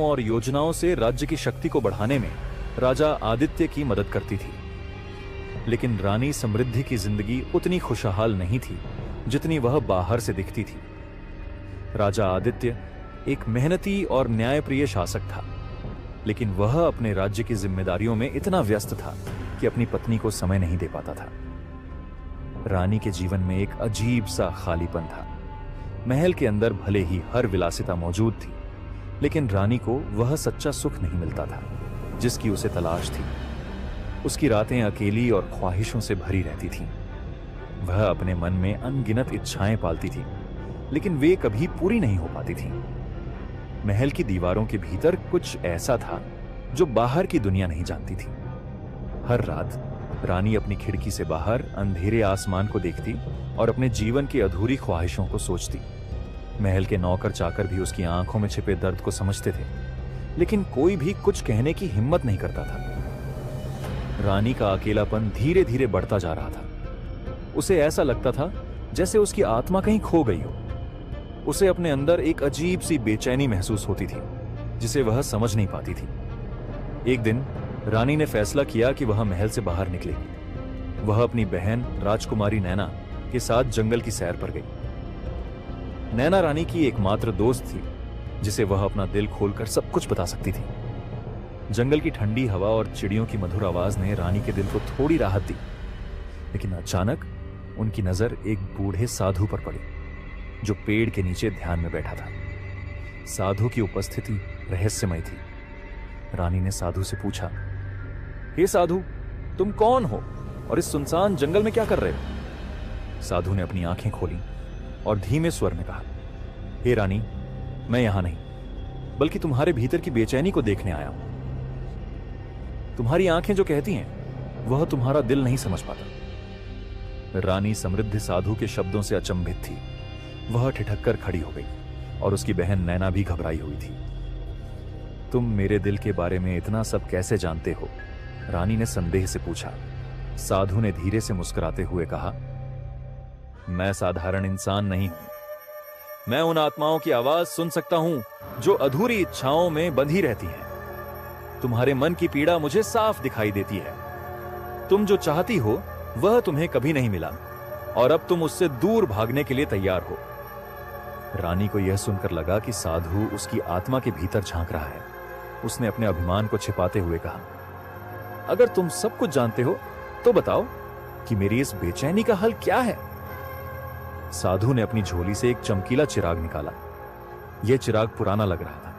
और योजनाओं से राज्य की शक्ति को बढ़ाने में राजा आदित्य की मदद करती थी। लेकिन रानी समृद्धि की जिंदगी उतनी खुशहाल नहीं थी जितनी वह बाहर से दिखती थी। राजा आदित्य एक मेहनती और न्यायप्रिय शासक था, लेकिन वह अपने राज्य की जिम्मेदारियों में इतना व्यस्त था कि अपनी पत्नी को समय नहीं दे पाता था। रानी के जीवन में एक अजीब सा खालीपन था। महल के अंदर भले ही हर विलासिता मौजूद थी, लेकिन रानी को वह सच्चा सुख नहीं मिलता था जिसकी उसे तलाश थी। उसकी रातें अकेली और ख्वाहिशों से भरी रहती थीं। वह अपने मन में अनगिनत इच्छाएं पालती थी, लेकिन वे कभी पूरी नहीं हो पाती थीं। महल की दीवारों के भीतर कुछ ऐसा था जो बाहर की दुनिया नहीं जानती थी। हर रात रानी अपनी खिड़की से बाहर अंधेरे आसमान को देखती और अपने जीवन की अधूरी ख्वाहिशों को सोचती। महल के नौकर चाकर भी उसकी आंखों में छिपे दर्द को समझते थे, लेकिन कोई भी कुछ कहने की हिम्मत नहीं करता था। रानी का अकेलापन धीरे धीरे बढ़ता जा रहा था। उसे ऐसा लगता था जैसे उसकी आत्मा कहीं खो गई हो। उसे अपने अंदर एक अजीब सी बेचैनी महसूस होती थी जिसे वह समझ नहीं पाती थी। एक दिन रानी ने फैसला किया कि वह महल से बाहर निकलेगी। वह अपनी बहन राजकुमारी नैना के साथ जंगल की सैर पर गई। नैना रानी की एकमात्र दोस्त थी जिसे वह अपना दिल खोलकर सब कुछ बता सकती थी। जंगल की ठंडी हवा और चिड़ियों की मधुर आवाज ने रानी के दिल को थोड़ी राहत दी, लेकिन अचानक उनकी नजर एक बूढ़े साधु पर पड़ी जो पेड़ के नीचे ध्यान में बैठा था। साधु की उपस्थिति रहस्यमय थी। रानी ने साधु से पूछा, हे साधु, तुम कौन हो और इस सुनसान जंगल में क्या कर रहे हो? साधु ने अपनी आंखें खोली और धीमे स्वर में कहा, हे रानी, मैं यहां नहीं बल्कि तुम्हारे भीतर की बेचैनी को देखने आया हूं। तुम्हारी आंखें जो कहती हैं वह तुम्हारा दिल नहीं समझ पाता। रानी समृद्धि साधु के शब्दों से अचंभित थी। वह ठिठक कर खड़ी हो गई और उसकी बहन नैना भी घबराई हुई थी। तुम मेरे दिल के बारे में इतना सब कैसे जानते हो? रानी ने संदेह से पूछा। साधु ने धीरे से मुस्कुराते हुए कहा, मैं साधारण इंसान नहीं हूं। मैं उन आत्माओं की आवाज सुन सकता हूं जो अधूरी इच्छाओं में बंधी रहती हैं। तुम्हारे मन की पीड़ा मुझे साफ दिखाई देती है। तुम जो चाहती हो वह तुम्हें कभी नहीं मिला और अब तुम उससे दूर भागने के लिए तैयार हो। रानी को यह सुनकर लगा कि साधु उसकी आत्मा के भीतर झांक रहा है। उसने अपने अभिमान को छिपाते हुए कहा, अगर तुम सब कुछ जानते हो तो बताओ कि मेरी इस बेचैनी का हल क्या है? साधु ने अपनी झोली से एक चमकीला चिराग निकाला। यह चिराग पुराना लग रहा था,